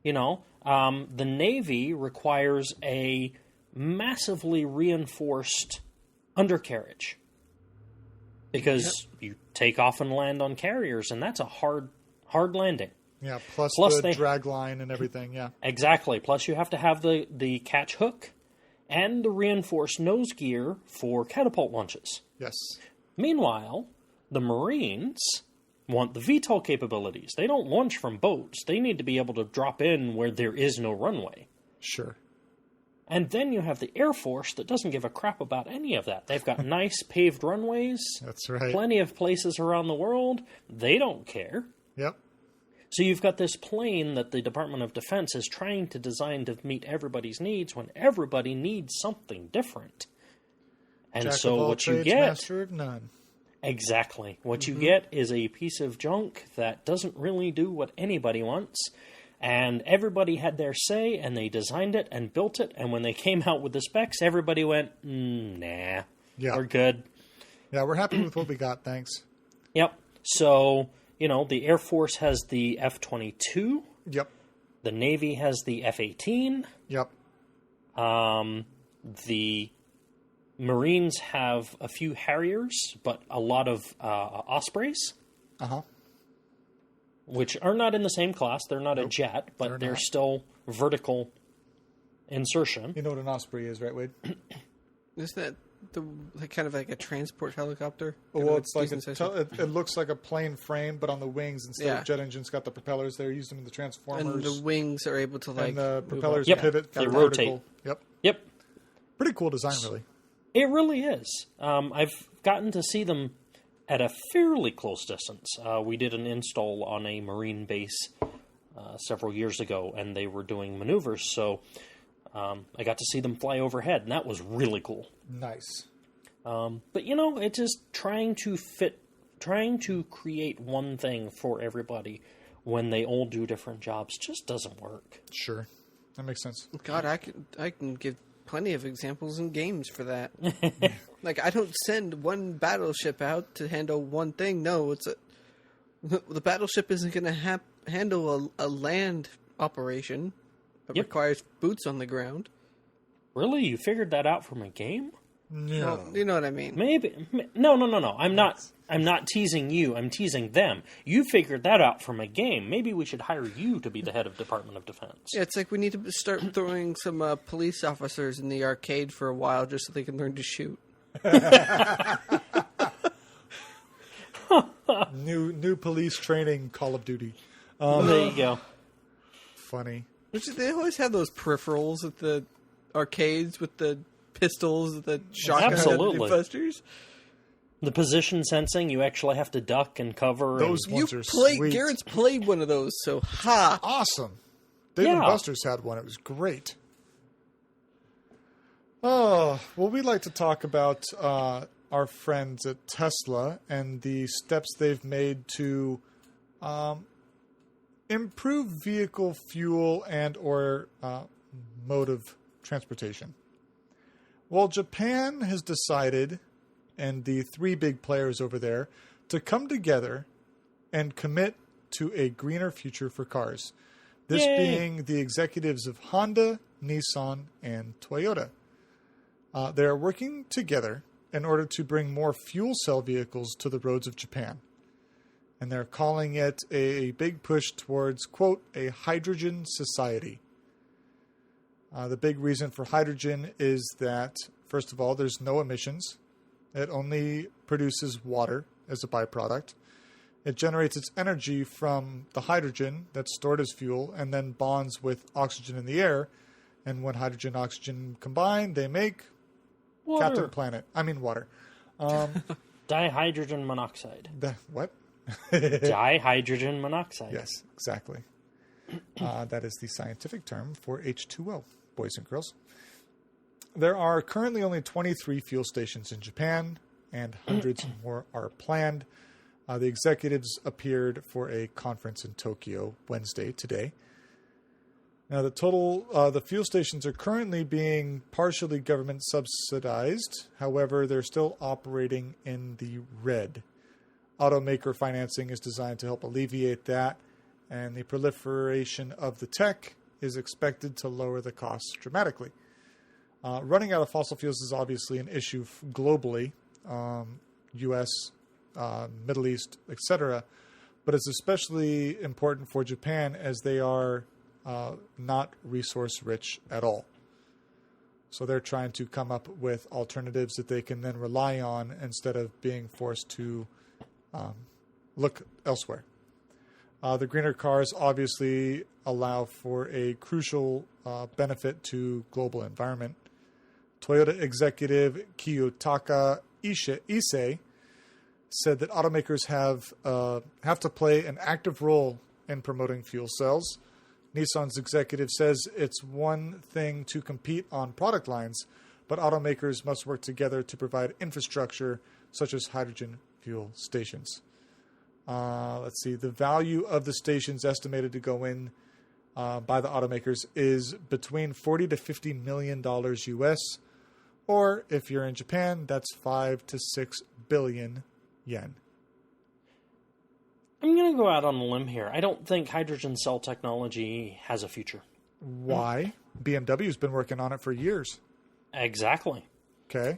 The Navy requires a massively reinforced undercarriage. Because you take off and land on carriers, and that's a hard landing. Yeah, plus the drag line and everything, yeah. Exactly. Plus you have to have the catch hook and the reinforced nose gear for catapult launches. Yes. Meanwhile, the Marines want the VTOL capabilities. They don't launch from boats. They need to be able to drop in where there is no runway. Sure. And then you have the Air Force that doesn't give a crap about any of that. They've got nice paved runways. That's right. Plenty of places around the world. They don't care. Yep. So you've got this plane that the Department of Defense is trying to design to meet everybody's needs when everybody needs something different. And Jack so of all what trades, you get... master of none. Exactly. What you get is a piece of junk that doesn't really do what anybody wants, And everybody had their say, and they designed it and built it. And when they came out with the specs, everybody went, nah, we're good. Yeah, we're happy with what we got, thanks. Yep. So, the Air Force has the F-22. Yep. The Navy has the F-18. Yep. The Marines have a few Harriers, but a lot of Ospreys. Uh-huh. Which are not in the same class. They're not a jet, but they're still vertical insertion. You know what an Osprey is, right, Wade? Is that kind of like a transport helicopter? Well, it's like it looks like a plane frame, but on the wings instead of jet engines, got the propellers. They're used in the transformers, and the wings are able to and the propellers Yep. pivot. They rotate. Yep. Pretty cool design, really. It really is. I've gotten to see them at a fairly close distance. We did an install on a Marine base several years ago, and they were doing maneuvers, so I got to see them fly overhead, and that was really cool. Nice. But, it's just trying to create one thing for everybody when they all do different jobs just doesn't work. Sure. That makes sense. God, I can give plenty of examples in games for that. Like, I don't send one battleship out to handle one thing. No, the battleship isn't going to handle a land operation. It requires boots on the ground. Really? You figured that out from a game? No. Well, you know what I mean. Maybe. No. I'm not teasing you. I'm teasing them. You figured that out from a game. Maybe we should hire you to be the head of Department of Defense. Yeah, it's like we need to start throwing some police officers in the arcade for a while just so they can learn to shoot. New police training, Call of Duty. There you go. Funny. They always have those peripherals at the arcades with the pistols, the shotguns, and the busters. The position sensing, you actually have to duck and cover. Those ones are sweet. Garrett's played one of those, so ha! Awesome. Dave and Buster's had one. It was great. Oh, well, we'd like to talk about our friends at Tesla and the steps they've made to improve vehicle fuel and or mode of transportation. Well, Japan has decided, and the three big players over there, to come together and commit to a greener future for cars. This being the executives of Honda, Nissan, and Toyota. They are working together in order to bring more fuel cell vehicles to the roads of Japan. And they're calling it a big push towards, quote, a hydrogen society. The big reason for hydrogen is that, first of all, there's no emissions. It only produces water as a byproduct. It generates its energy from the hydrogen that's stored as fuel and then bonds with oxygen in the air. And when hydrogen and oxygen combine, they make water. Captain Planet. I mean water. Dihydrogen monoxide. What? Dihydrogen monoxide. Yes, exactly. That is the scientific term for H2O, boys and girls. There are currently only 23 fuel stations in Japan, and hundreds more are planned. The executives appeared for a conference in Tokyo Wednesday, today. Now, the fuel stations are currently being partially government subsidized. However, they're still operating in the red. Automaker financing is designed to help alleviate that, and the proliferation of the tech is expected to lower the costs dramatically. Running out of fossil fuels is obviously an issue globally, U.S., Middle East, etc., but it's especially important for Japan as they are not resource-rich at all. So they're trying to come up with alternatives that they can then rely on instead of being forced to look elsewhere. The greener cars obviously allow for a crucial benefit to global environment. Toyota executive Kiyotaka Issei said that automakers have to play an active role in promoting fuel cells. Nissan's executive says it's one thing to compete on product lines, but automakers must work together to provide infrastructure such as hydrogen fuel stations. Let's see. The value of the stations estimated to go in by the automakers is between $40 to $50 million US, or if you're in Japan, that's 5 to 6 billion yen. I'm going to go out on a limb here. I don't think hydrogen cell technology has a future. Why? BMW's been working on it for years. Exactly. Okay.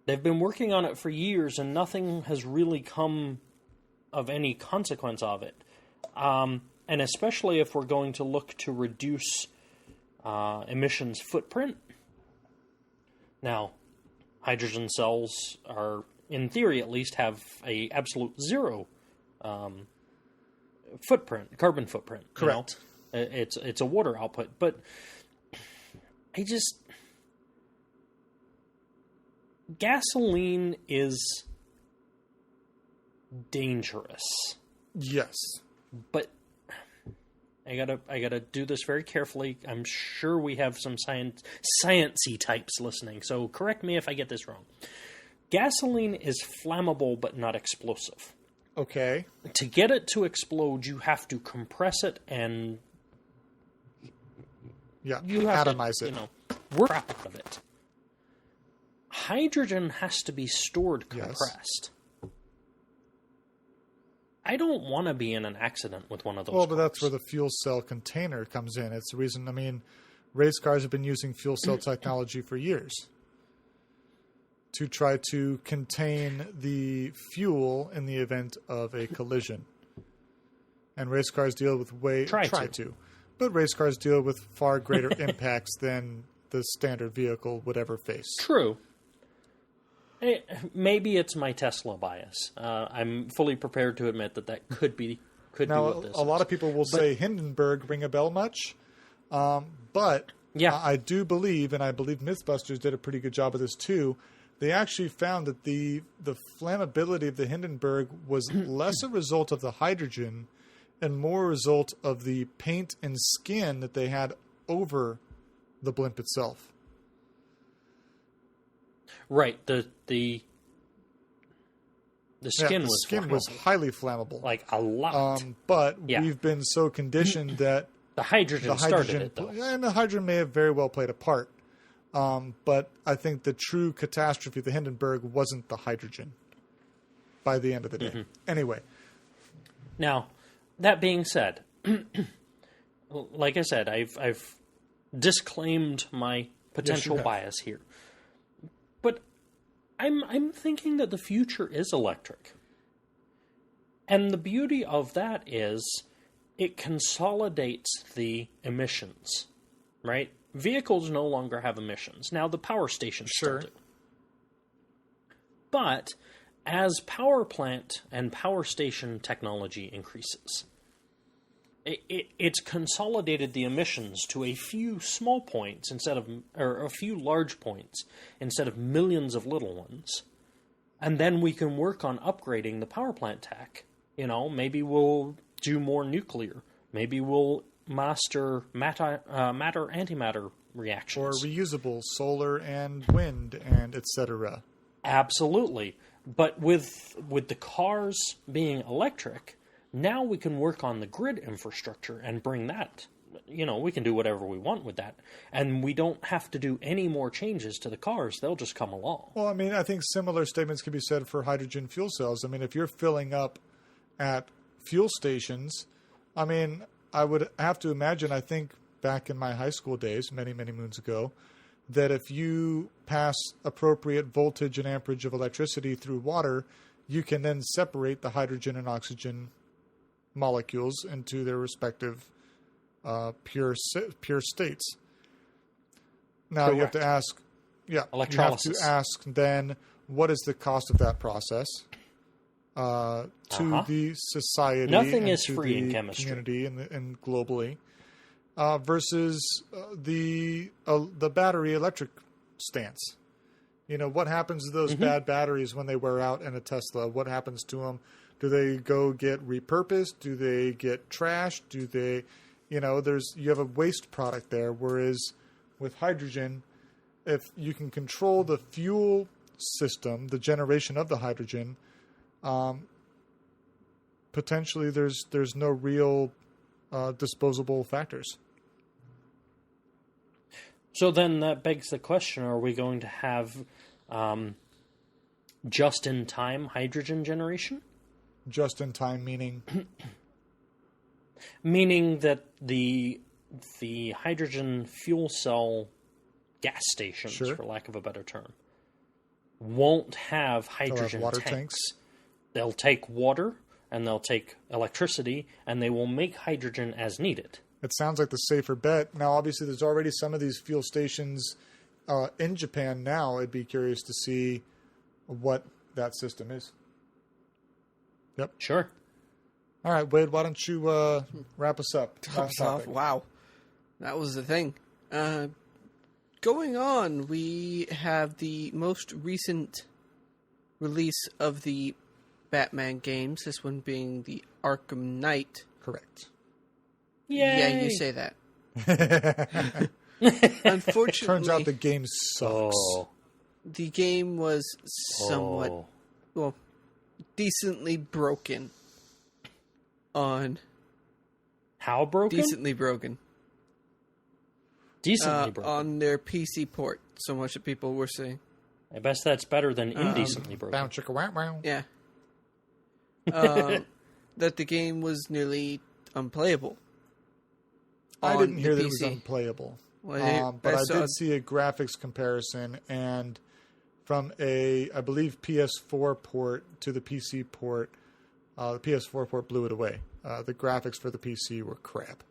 They've been working on it for years, and nothing has really come of any consequence of it. And especially if we're going to look to reduce emissions footprint. Now, hydrogen cells are, in theory at least, have a absolute zero footprint, carbon footprint. Correct. You know? It's a water output, but gasoline is dangerous. Yes. But I gotta do this very carefully. I'm sure we have some sciencey types listening, so correct me if I get this wrong. Gasoline is flammable but not explosive. Okay. To get it to explode, you have to compress it and you have atomize to, it. Work out of it. Hydrogen has to be stored compressed. Yes. I don't want to be in an accident with one of those cars. But that's where the fuel cell container comes in. It's the reason, race cars have been using fuel cell technology for years to try to contain the fuel in the event of a collision. And race cars deal with but race cars deal with far greater impacts than the standard vehicle would ever face. True. Maybe it's my Tesla bias. I'm fully prepared to admit that could be what this is. A lot of people will say Hindenburg ring a bell much, but I do believe, and I believe Mythbusters did a pretty good job of this too. They actually found that the flammability of the Hindenburg was less a result of the hydrogen and more a result of the paint and skin that they had over the blimp itself. Right. The skin was highly flammable. Like a lot. But we've been so conditioned that the hydrogen started it, though. And the hydrogen may have very well played a part. But I think the true catastrophe of the Hindenburg wasn't the hydrogen by the end of the day. Mm-hmm. Anyway. Now, that being said, like I said, I've disclaimed my potential bias here. But I'm thinking that the future is electric. And the beauty of that is it consolidates the emissions, right? Vehicles no longer have emissions. Now, the power stations still do. But as power plant and power station technology increases, it's consolidated the emissions to a few small points or a few large points instead of millions of little ones. And then we can work on upgrading the power plant tech. Maybe we'll do more nuclear. Maybe we'll master matter-antimatter reactions. Or reusable solar and wind and etc. Absolutely. But with the cars being electric, now we can work on the grid infrastructure and bring that. We can do whatever we want with that. And we don't have to do any more changes to the cars. They'll just come along. Well, I think similar statements can be said for hydrogen fuel cells. If you're filling up at fuel stations, I would have to imagine, I think back in my high school days, many, many moons ago, that if you pass appropriate voltage and amperage of electricity through water, you can then separate the hydrogen and oxygen molecules into their respective pure states. Now you have to ask, electrolysis. You have to ask then, what is the cost of that process to the society? Nothing and is to free the in chemistry, community and globally, versus the battery electric stance. What happens to those bad batteries when they wear out in a Tesla? What happens to them? Do they go get repurposed? Do they get trashed? Do they, you have a waste product there. Whereas with hydrogen, if you can control the fuel system, the generation of the hydrogen, potentially there's no real disposable factors. So then that begs the question, are we going to have just-in-time hydrogen generation? Just in time meaning? Meaning that the hydrogen fuel cell gas stations, Sure. for lack of a better term, won't have hydrogen water tanks. tanks. They'll take water and they'll take electricity and they will make hydrogen as needed. It sounds like the safer bet. Now, obviously, there's already some of these fuel stations in Japan now. I'd be curious to see what that system is. Yep. Sure. All right, Wade, why don't you wrap us up? Last topic. Wow. That was the thing. Going on, we have the most recent release of the Batman games, this one being the Arkham Knight. Correct. Yay! Yeah, you say that. Unfortunately, Turns out the game sucks. Oh. the game was somewhat, well, decently broken on... How broken? Decently broken. Decently broken. On their PC port, so much that people were saying. I guess that's better than indecently broken. Bow chicka wow wow. Yeah. That the game was nearly unplayable. I on didn't hear the that it was PC. unplayable. Well, But I saw- did see a graphics comparison, and from a, I believe, PS4 port to the PC port, the PS4 port blew it away. The graphics for the PC were crap.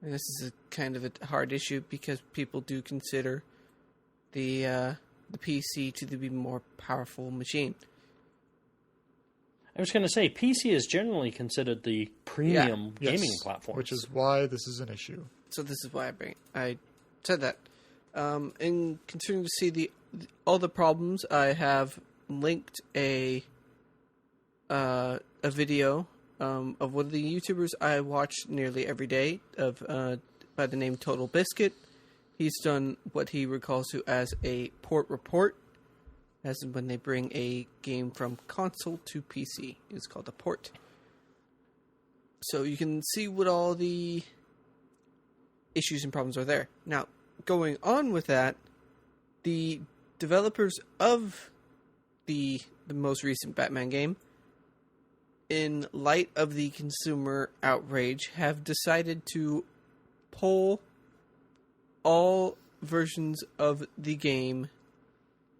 And this is a kind of a hard issue because people do consider the PC to be more powerful machine. I was going to say, PC is generally considered the premium Yes, gaming platform. which is why this is an issue. So this is why I said that. And considering to see all the problems, I have linked a video of one of the YouTubers I watch nearly every day by the name Total Biscuit. He's done what he recalls to as a port report, as in when they bring a game from console to PC. It's called a port. So you can see what all the issues and problems are there. Now, going on with that, the developers of the most recent Batman game, in light of the consumer outrage, have decided to pull all versions of the game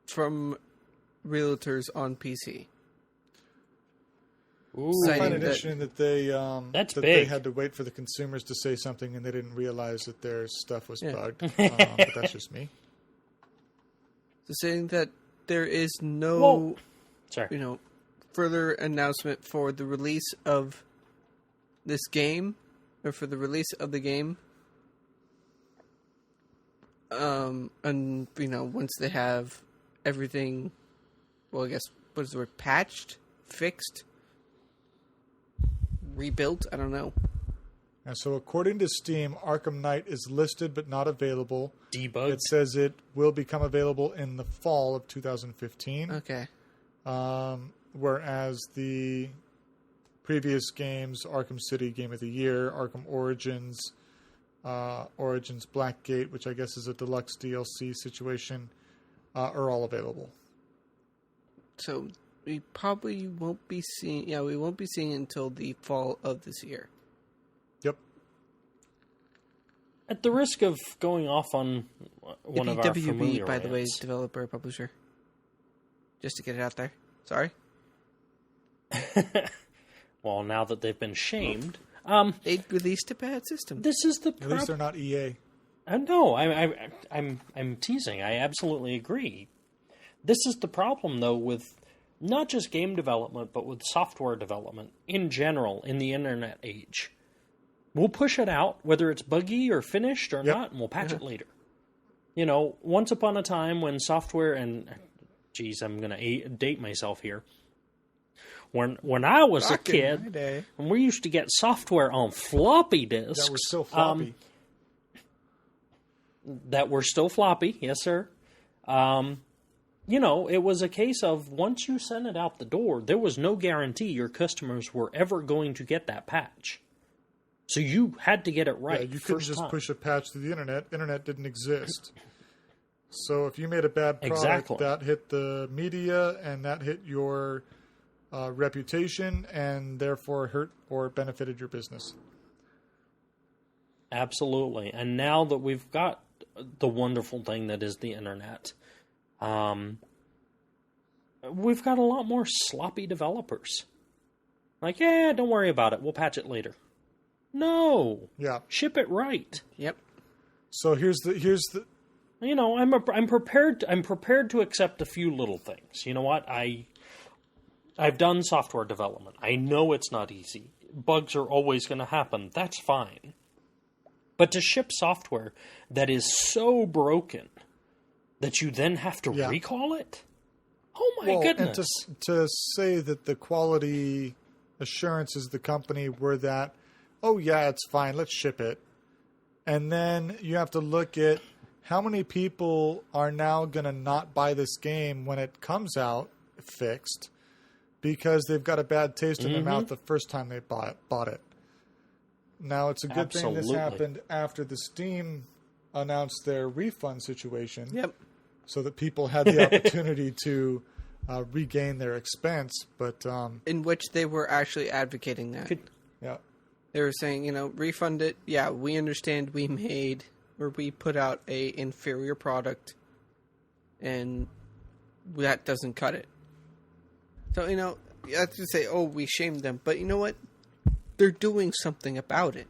from realtors on PC. Ooh. I find Citing it that- interesting that they That's that big. they had to wait for the consumers to say something, and they didn't realize that their stuff was Yeah. bugged. But that's just me. So saying that there is no, Well, sorry. further announcement for the release of this game, or for the release of the game. And once they have everything, well, I guess, what is the word? Patched? Fixed? Rebuilt? I don't know. And so, according to Steam, Arkham Knight is listed but not available. Debugged. It says it will become available in the fall of 2015. Okay. Whereas the previous games, Arkham City Game of the Year, Arkham Origins, Origins Blackgate, which I guess is a deluxe DLC situation, are all available. So we probably won't be seeing. Yeah, we won't be seeing it until the fall of this year. Yep. At the risk of going off on one of our WB, familiar by the way, rants. developer publisher. Just to get it out there. Sorry. Well, now that they've been shamed, They released a bad system. this is the At least they're not E EA. No, I'm teasing. I absolutely agree. This is the problem, though, with not just game development, but with software development in general in the internet age. We'll push it out, whether it's buggy or finished or Yep. not, and we'll patch it later. Once upon a time when software and... Geez, I'm going to date myself here. When I was a Back in my kid, day. and we used to get software on floppy disks. That were still floppy. That were still floppy, yes, sir. It was a case of once you sent it out the door, there was no guarantee your customers were ever going to get that patch. So you had to get it right. Yeah, you couldn't just push a patch to the internet. Internet didn't exist. So if you made a bad product, that hit the media and that hit your reputation and therefore hurt or benefited your business. Absolutely. And now that we've got the wonderful thing that is the internet, we've got a lot more sloppy developers. Like, yeah, don't worry about it. We'll patch it later. No. Yeah. Ship it right. Yep. So here's the You know, I'm prepared to accept a few little things. You know what? I've done software development. I know it's not easy. Bugs are always going to happen. That's fine. But to ship software that is so broken that you then have to recall it? Oh my goodness. And to say that the quality assurances of the company were that, oh yeah, it's fine, let's ship it. And then you have to look at how many people are now going to not buy this game when it comes out fixed because they've got a bad taste in their mouth the first time they bought it. Now, it's a good thing this happened after the Steam announced their refund situation. Yep. So that people had the opportunity to regain their expense. But in which they were actually advocating that. Yeah. They were saying, you know, refund it. Yeah, we understand we put out a inferior product and that doesn't cut it. So, you know, you have to say, oh, we shamed them. But you know what? They're doing something about it.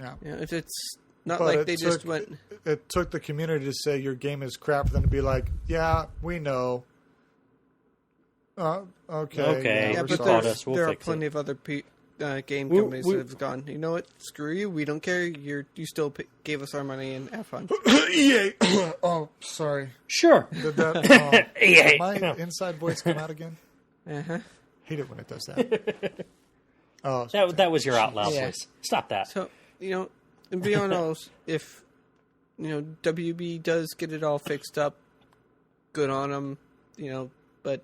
Yeah. You know, if it's not like they just went... It took the community to say your game is crap for them to be like, yeah, we know. Okay. Yeah, but there are plenty of other game companies that have gone, you know what? Screw you. We don't care. You still gave us our money and have fun. EA. Oh, sorry. Sure. Did that, EA. my inside voice come out again? Uh-huh. Hate it when it does that. Oh, that was your out loud voice. Stop that. So, you know, and beyond all, if, you know, WB does get it all fixed up, good on them, you know, but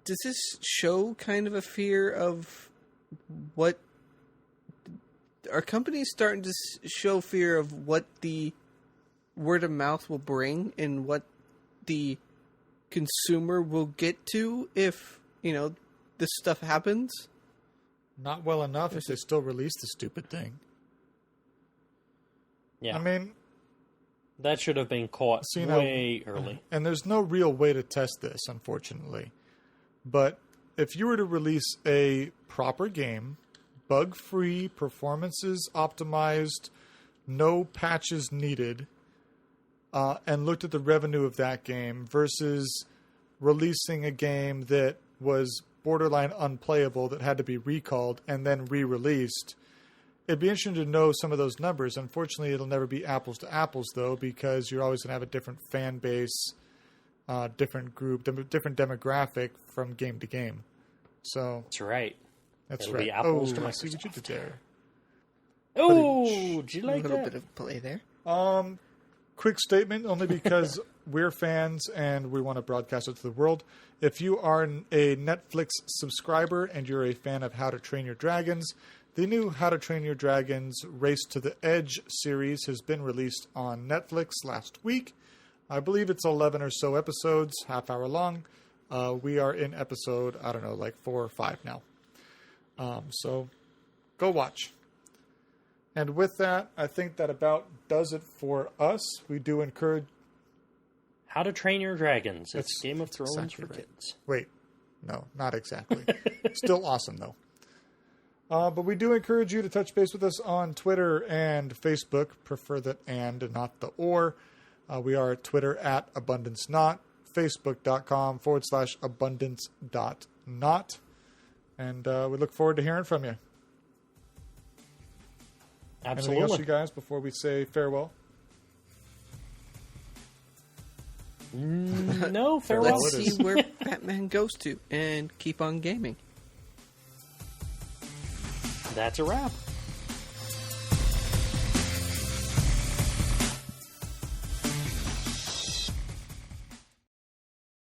does this show kind of a fear of what... Are companies starting to show fear of what the word of mouth will bring and what the consumer will get to if, you know, this stuff happens? Not well enough if they still release the stupid thing. Yeah. I mean... That should have been caught way early. And there's no real way to test this, unfortunately. But if you were to release a proper game, bug-free, performances optimized, no patches needed, and looked at the revenue of that game versus releasing a game that was borderline unplayable that had to be recalled and then re-released, it'd be interesting to know some of those numbers. Unfortunately, it'll never be apples to apples, though, because you're always going to have a different fan base, different group, different demographic from game to game. So that's right. It'll be apples to I see what you did there. Oh, did you like that? A little bit of play there. Quick statement, only because we're fans and we want to broadcast it to the world. If you are a Netflix subscriber and you're a fan of How to Train Your Dragons, the new How to Train Your Dragons Race to the Edge series has been released on Netflix last week. I believe it's 11 or so episodes, half hour long. We are in episode, 4 or 5 now. So go watch. And with that, I think that about does it for us. We do encourage... How to Train Your Dragons. It's Game of Thrones exactly for right. kids. Wait. No, not exactly. Still awesome, though. But we do encourage you to touch base with us on Twitter and Facebook. Prefer the and not the or. We are at Twitter at Abundance Not, Facebook.com/abundance.not. And we look forward to hearing from you. Absolutely. Anything else, you guys, before we say farewell? No, farewell. Let's see where Batman goes to and keep on gaming. That's a wrap.